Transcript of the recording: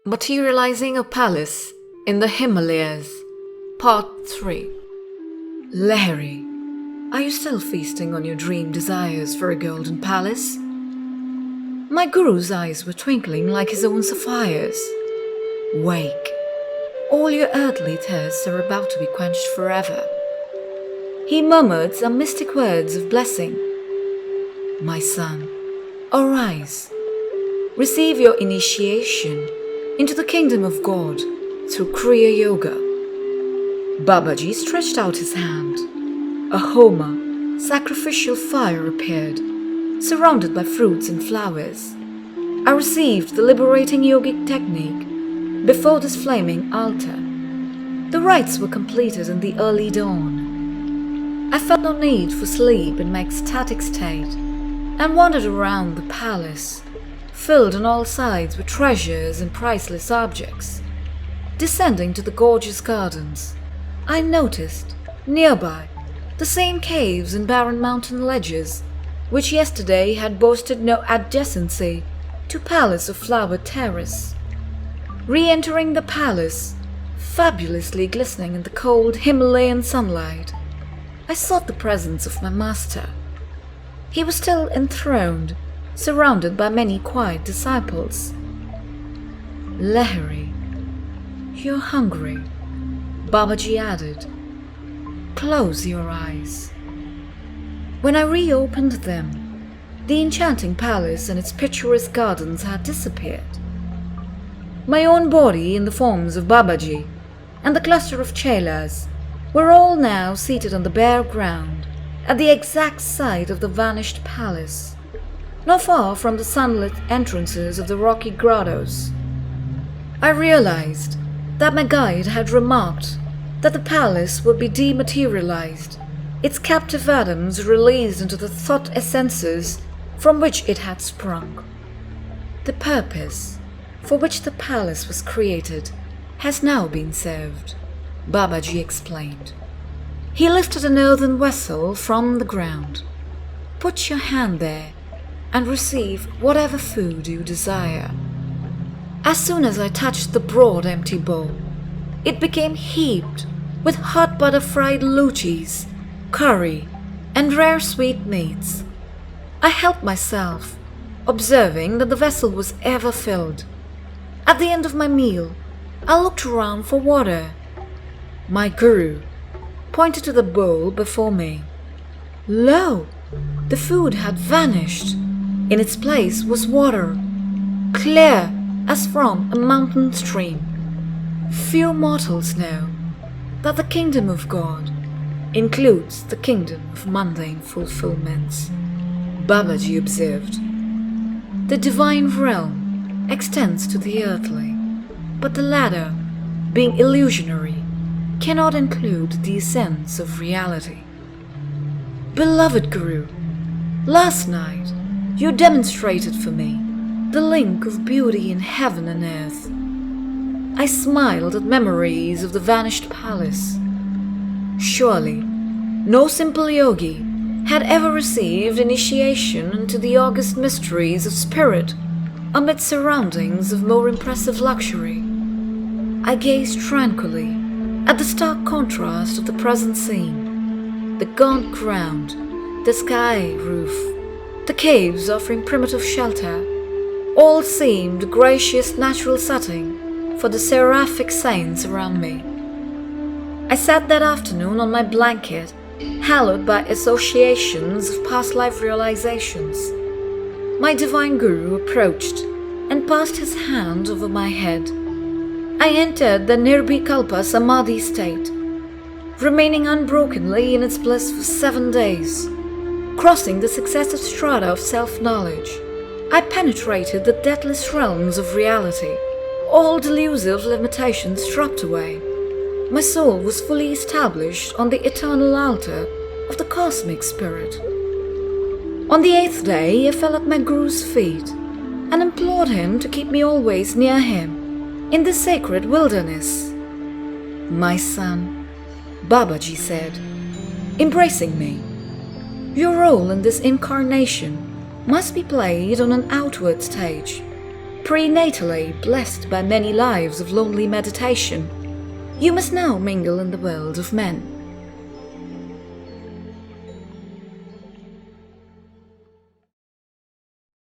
Materializing a Palace in the Himalayas, Part 3. Lahiri, are you still feasting on your dream desires for a golden palace? My guru's eyes were twinkling like his own sapphires. Wake. All your earthly thirsts are about to be quenched forever. He murmured some mystic words of blessing. My son, arise. Receive your initiation into the kingdom of God through Kriya Yoga. Babaji stretched out his hand. A homa, sacrificial fire appeared, surrounded by fruits and flowers. I received the liberating yogic technique before this flaming altar. The rites were completed in the early dawn. I felt no need for sleep in my ecstatic state and wandered around the palace, filled on all sides with treasures and priceless objects. Descending to the gorgeous gardens, I noticed, nearby, the same caves and barren mountain ledges which yesterday had boasted no adjacency to Palace of Flower Terrace. Re-entering the palace, fabulously glistening in the cold Himalayan sunlight, I sought the presence of my master. He was still enthroned, surrounded by many quiet disciples. Lahiri, you're hungry, Babaji added. Close your eyes. When I reopened them, the enchanting palace and its picturesque gardens had disappeared. My own body in the forms of Babaji and the cluster of chelas were all now seated on the bare ground at the exact site of the vanished palace, not far from the sunlit entrances of the rocky grottos. I realized that my guide had remarked that the palace would be dematerialized, its captive atoms released into the thought essences from which it had sprung. The purpose for which the palace was created has now been served, Babaji explained. He lifted an earthen vessel from the ground. Put your hand there and receive whatever food you desire. As soon as I touched the broad empty bowl, it became heaped with hot butter-fried luchis, curry, and rare sweetmeats. I helped myself, observing that the vessel was ever filled. At the end of my meal, I looked around for water. My guru pointed to the bowl before me. Lo! The food had vanished. In its place was water, clear as from a mountain stream. Few mortals know that the kingdom of God includes the kingdom of mundane fulfillments, Babaji observed. The divine realm extends to the earthly, but the latter, being illusionary, cannot include the essence of reality. Beloved Guru, last night you demonstrated for me the link of beauty in heaven and earth. I smiled at memories of the vanished palace. Surely, no simple yogi had ever received initiation into the august mysteries of spirit amid surroundings of more impressive luxury. I gazed tranquilly at the stark contrast of the present scene, the gaunt ground, the sky roof, the caves offering primitive shelter, all seemed a gracious natural setting for the seraphic saints around me. I sat that afternoon on my blanket, hallowed by associations of past life realizations. My divine guru approached and passed his hand over my head. I entered the Nirvikalpa Samadhi state, remaining unbrokenly in its bliss for 7 days. Crossing the successive strata of self-knowledge, I penetrated the deathless realms of reality. All delusive limitations dropped away. My soul was fully established on the eternal altar of the cosmic spirit. On the 8th day, I fell at my guru's feet and implored him to keep me always near him in the sacred wilderness. My son, Babaji said, embracing me, your role in this incarnation must be played on an outward stage. Prenatally blessed by many lives of lonely meditation, you must now mingle in the world of men.